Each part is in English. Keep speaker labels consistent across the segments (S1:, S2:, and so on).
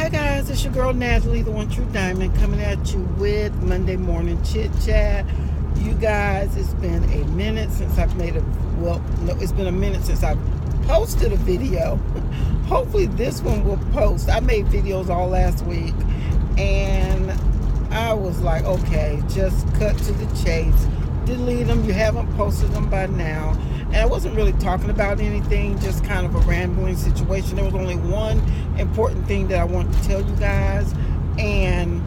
S1: Hi guys, it's your girl Natalie, the one true diamond, coming at you with Monday morning chit chat. You guys, it's been a minute since I've it's been a minute since I've posted a video. Hopefully this one will post. I made videos all last week and I was like, okay, just cut to the chase, delete them. You haven't posted them by now. And I wasn't really talking about anything, just kind of a rambling situation. There was only one important thing that I wanted to tell you guys, and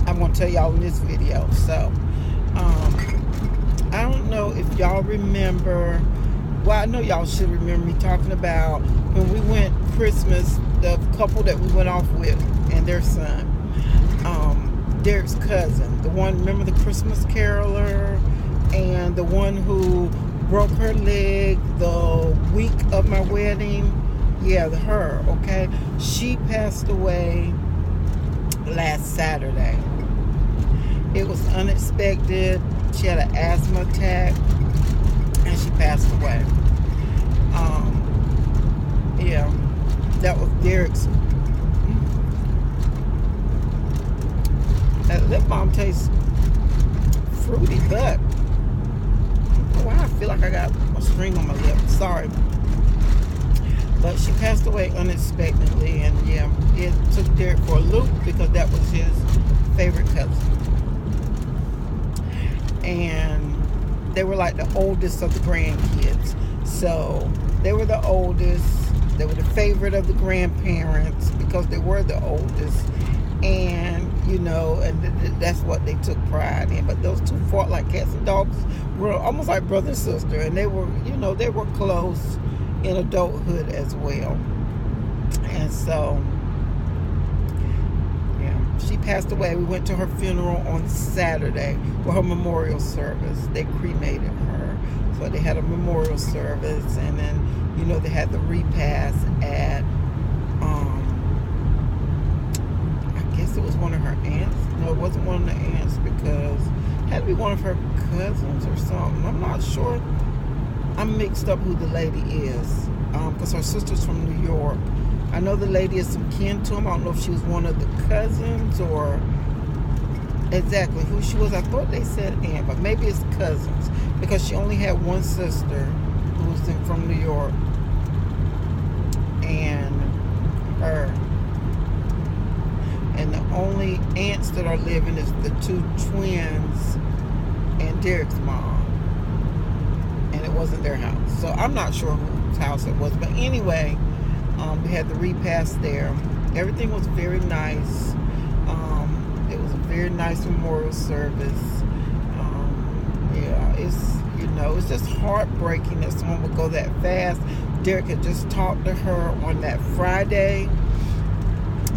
S1: I'm going to tell y'all in this video. So, I don't know if y'all remember, well, I know y'all should remember me talking about when we went Christmas, the couple that we went off with and their son, Derek's cousin, the one, remember the Christmas caroler? And the one who broke her leg the week of my wedding, her, okay? She passed away last Saturday. It was unexpected. She had an asthma attack, and she passed away. That was Derek's. That lip balm tastes fruity, but why I feel like I got a string on my lip. Sorry. But she passed away unexpectedly, and it took Derek for a loop because that was his favorite cousin. And they were like the oldest of the grandkids. So they were the oldest. They were the favorite of the grandparents because they were the oldest. And and that's what they took pride in. But those two fought like cats and dogs, were almost like brother and sister, and they were close in adulthood as well. And so she passed away. We went to her funeral on Saturday for her memorial service. They cremated her, so they had a memorial service, and then they had the repast at it was one of her aunts. No, it wasn't one of the aunts because it had to be one of her cousins or something. I'm not sure. I'm mixed up who the lady is because her sister's from New York. I know the lady is some kin to him. I don't know if she was one of the cousins or exactly who she was. I thought they said aunt, but maybe it's cousins because she only had one sister who was from New York and her. And the only aunts that are living is the two twins and Derek's mom. And it wasn't their house. So I'm not sure whose house it was. But anyway, we had the repast there. Everything was very nice. It was a very nice memorial service. It's just heartbreaking that someone would go that fast. Derek had just talked to her on that Friday.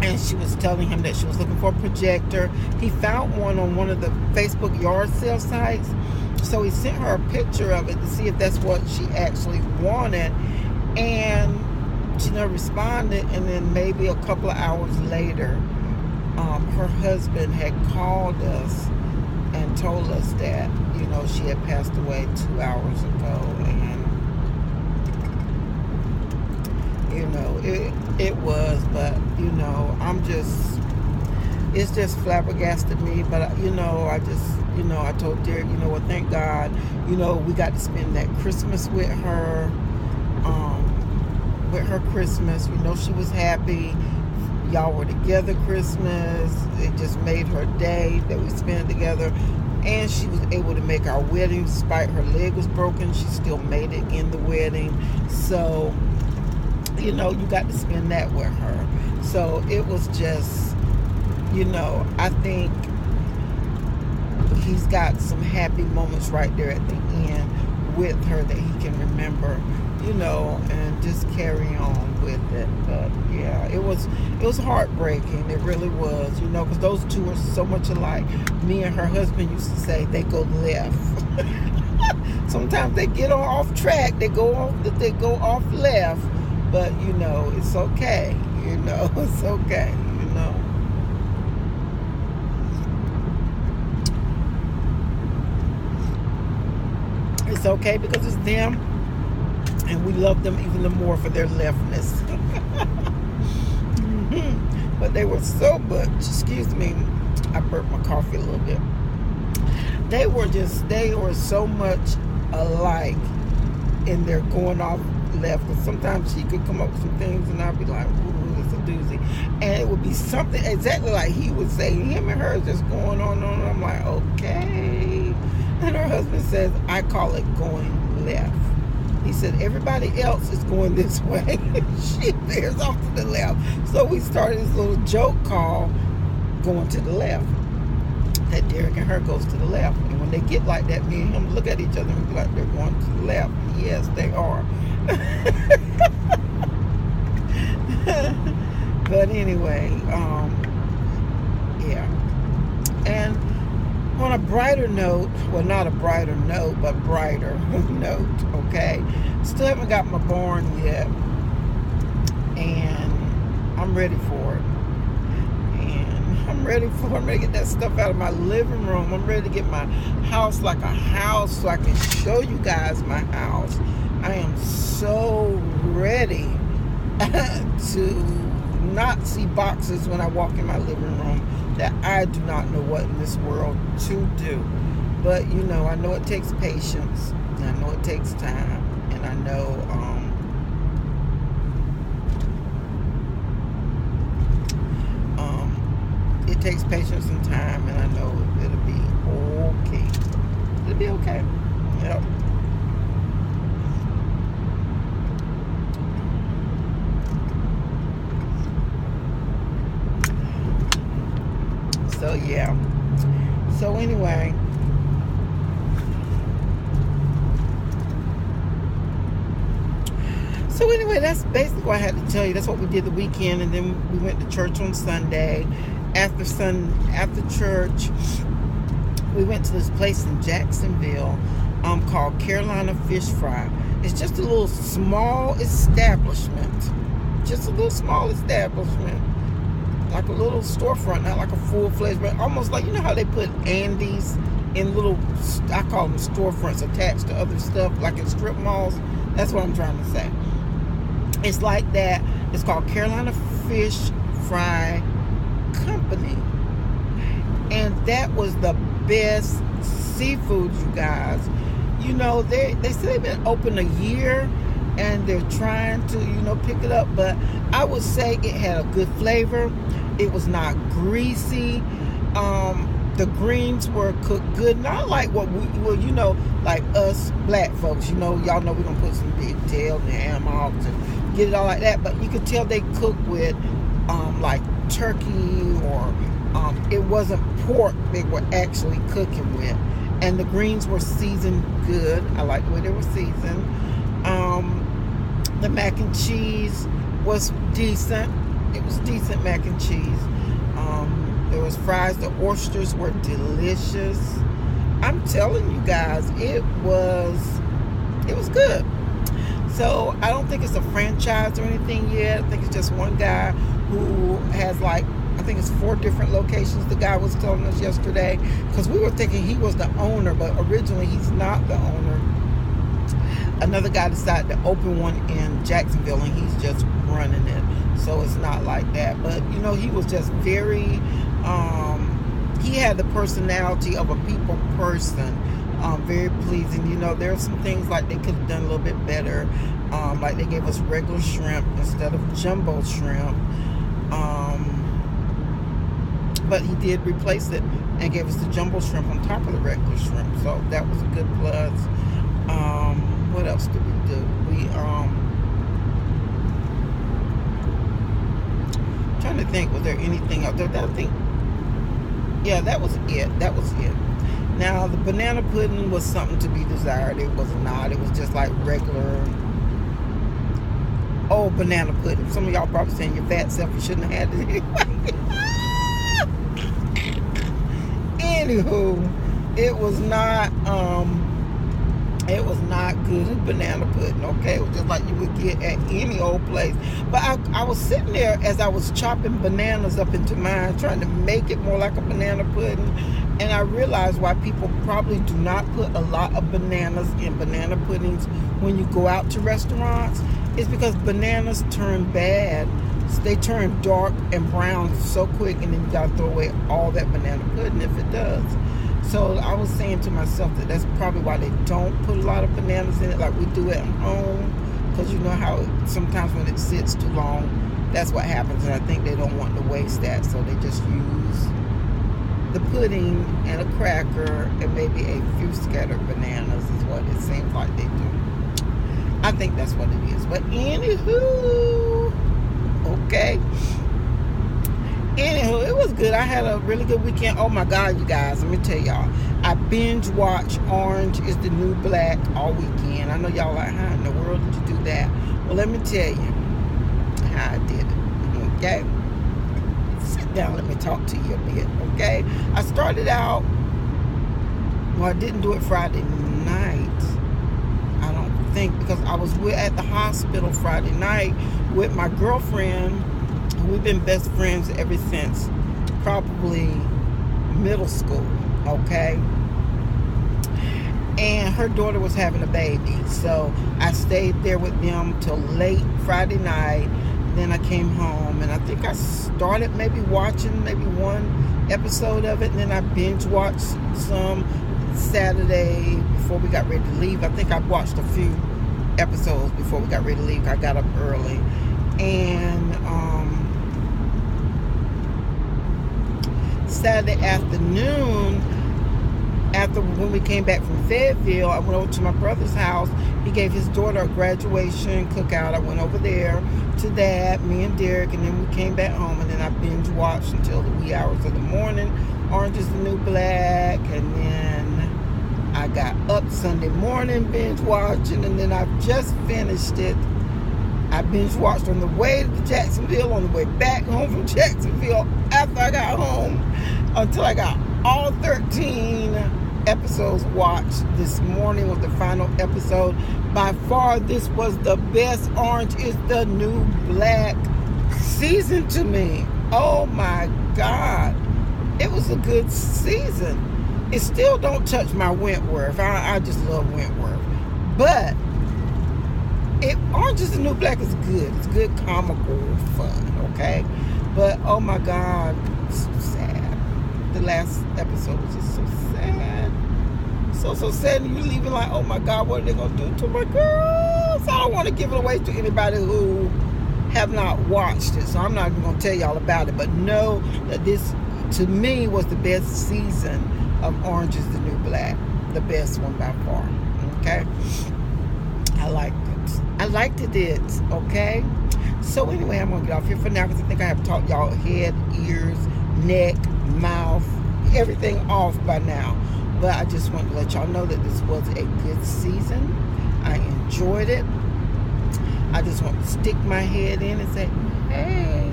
S1: And she was telling him that she was looking for a projector. He found one on one of the Facebook yard sale sites. So he sent her a picture of it to see if that's what she actually wanted. And she never responded. And then maybe a couple of hours later, her husband had called us and told us that, she had passed away 2 hours ago. And it was, but it's just flabbergasted me. But I told Derek, thank God, we got to spend that Christmas with her, Christmas. She was happy. Y'all were together Christmas. It just made her day that we spent together. And she was able to make our wedding despite her leg was broken. She still made it in the wedding. So you got to spend that with her. So it was just, I think he's got some happy moments right there at the end with her that he can remember, and just carry on with it. But it was heartbreaking. It really was, because those two are so much alike. Me and her husband used to say they go left. Sometimes they get off track. They go off left. But, it's okay. It's okay, It's okay because it's them. And we love them even more for their leftness. But they were so much, excuse me, I burped my coffee a little bit. They were so much alike in their going off left. Because sometimes she could come up with some things and I'd be like, ooh, it's a doozy. And it would be something exactly like he would say. Him and her just going on and on. I'm like, okay. And her husband says, I call it going left. He said, everybody else is going this way. She veers off to the left. So we started this little joke called going to the left. That Derek and her goes to the left. And when they get like that, me and him look at each other and be like, they're going to the left. Yes, they are. But anyway, yeah. And on a brighter note, well, not a brighter note, but brighter note, okay? Still haven't got my barn yet, and I'm ready for it. And I'm ready to get that stuff out of my living room. I'm ready to get my house like a house so I can show you guys my house. I am so ready to not see boxes when I walk in my living room that I do not know what in this world to do. But you know, I know it takes patience, and I know it takes time, and I know it takes patience and time, and I know it'll be okay. It'll be okay. Yep. So yeah. So anyway, that's basically what I had to tell you. That's what we did the weekend, and then we went to church on Sunday. After church, we went to this place in Jacksonville called Carolina Fish Fry. It's just a little small establishment. Just a little small establishment. Like a little storefront, not like a full-fledged, but almost like, you know how they put Andes in little, I call them storefronts attached to other stuff, like in strip malls. That's what I'm trying to say. It's like that. It's called Carolina Fish Fry Company. And that was the best seafood, you guys. You know, they say they've been open a year, and they're trying to, you know, pick it up. But I would say it had a good flavor. It was not greasy. The greens were cooked good. Not like what you know, like us black folks, you know, y'all know we're going to put some big tail and ham hocks and get it all like that. But you could tell they cook with, like turkey or, it wasn't pork they were actually cooking with. And the greens were seasoned good. I like the way they were seasoned. The mac and cheese was decent. It was decent mac and cheese. There was fries. The oysters were delicious. I'm telling you guys, it was good. So I don't think it's a franchise or anything yet. I think it's just one guy who has like, I think it's 4 different locations. The guy was telling us yesterday, because we were thinking he was the owner, but originally he's not the owner. Another guy decided to open one in Jacksonville, and he's just running it. So it's not like that. But, you know, he was just very, he had the personality of a people person. Very pleasing. You know, there are some things like they could have done a little bit better. Like they gave us regular shrimp instead of jumbo shrimp. But he did replace it and gave us the jumbo shrimp on top of the regular shrimp. So that was a good plus. What else did we do? We trying to think, was there anything out there? I think, yeah, that was it. That was it. Now the banana pudding was something to be desired. It was not. It was just like regular old banana pudding. Some of y'all probably saying your fat self, you shouldn't have had it anyway. Anywho, it was not good banana pudding, okay? It was just like you would get at any old place. But I was sitting there as I was chopping bananas up into mine, trying to make it more like a banana pudding, and I realized why people probably do not put a lot of bananas in banana puddings when you go out to restaurants. It's because bananas turn bad, they turn dark and brown so quick, and then you gotta throw away all that banana pudding if it does. So I was saying to myself that that's probably why they don't put a lot of bananas in it like we do at home, because you know how sometimes when it sits too long, that's what happens, and I think they don't want to waste that, so they just use the pudding and a cracker and maybe a few scattered bananas is what it seems like they do. I think that's what it is. But anywho, okay. Anywho, it was good. I had a really good weekend. Oh my God, you guys, let me tell y'all. I binge watched Orange is the New Black all weekend. I know y'all like, how in the world did you do that? Well, let me tell you how I did it. Okay? Sit down, let me talk to you a bit. Okay? I started out, well, I didn't do it Friday night. I don't think, because I was at the hospital Friday night with my girlfriend. We've been best friends ever since probably middle school, okay? And her daughter was having a baby, so I stayed there with them till late Friday night. Then I came home, and I think I started maybe watching maybe one episode of it, and then I binge watched some Saturday before we got ready to leave. I think I watched a few episodes before we got ready to leave. I got up early, and Saturday afternoon, after when we came back from Fayetteville, I went over to my brother's house. He gave his daughter a graduation cookout. I went over there to that, me and Derek, and then we came back home, and then I binge watched until the wee hours of the morning, Orange is the New Black, and then I got up Sunday morning binge watching, and then I've just finished it. I binge watched on the way to Jacksonville, on the way back home from Jacksonville, after I got home, until I got all 13 episodes watched. This morning was the final episode. By far, this was the best Orange is the New Black season to me. Oh my God. It was a good season. It still don't touch my Wentworth. I just love Wentworth. But Orange is the New Black is good. It's good comical fun, okay? But oh my God, it's so sad. The last episode was just so sad. So sad, and you're leaving like, oh my God, what are they gonna do to my girls? I don't want to give it away to anybody who have not watched it, so I'm not even gonna tell y'all about it. But know that this, to me, was the best season of Orange is the New Black. The best one by far. Okay? I liked it. I liked it, okay? So anyway, I'm going to get off here for now, because I think I have taught y'all head, ears, neck, mouth, everything off by now. But I just want to let y'all know that this was a good season. I enjoyed it. I just want to stick my head in and say, hey,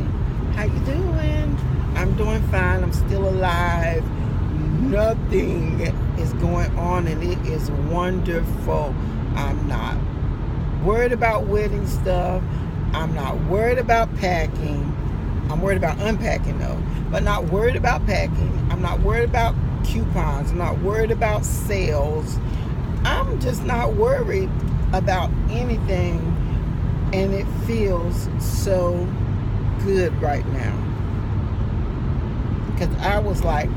S1: how you doing? I'm doing fine. I'm still alive. Nothing is going on, and it is wonderful. I'm not worried about wedding stuff. I'm not worried about packing. I'm worried about unpacking though, but not worried about packing. I'm not worried about coupons. I'm not worried about sales. I'm just not worried about anything, and it feels so good right now, because I was like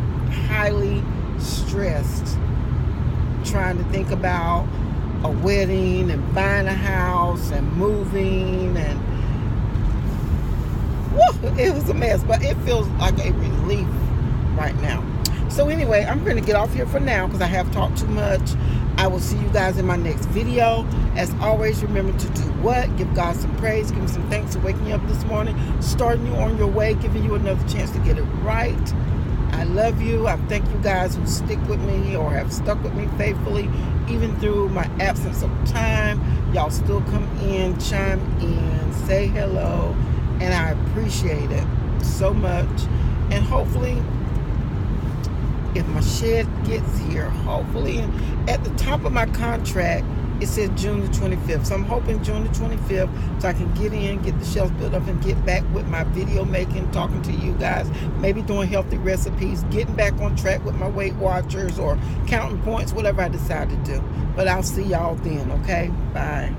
S1: highly stressed trying to think about a wedding and buying a house and moving, and whew, it was a mess, but it feels like a relief right now. So anyway, I'm going to get off here for now, because I have talked too much. I will see you guys in my next video. As always, remember to do what? Give God some praise. Give him some thanks for waking you up this morning, starting you on your way, giving you another chance to get it right. I love you. I thank you guys who stick with me or have stuck with me faithfully, even through my absence of time. Y'all still come in, chime in, say hello, and I appreciate it so much. And hopefully, if my shed gets here, hopefully at the top of my contract, it says June the 25th. So I'm hoping June the 25th, so I can get in, get the shelves built up, and get back with my video making, talking to you guys, maybe doing healthy recipes, getting back on track with my Weight Watchers or counting points, whatever I decide to do. But I'll see y'all then, okay? Bye.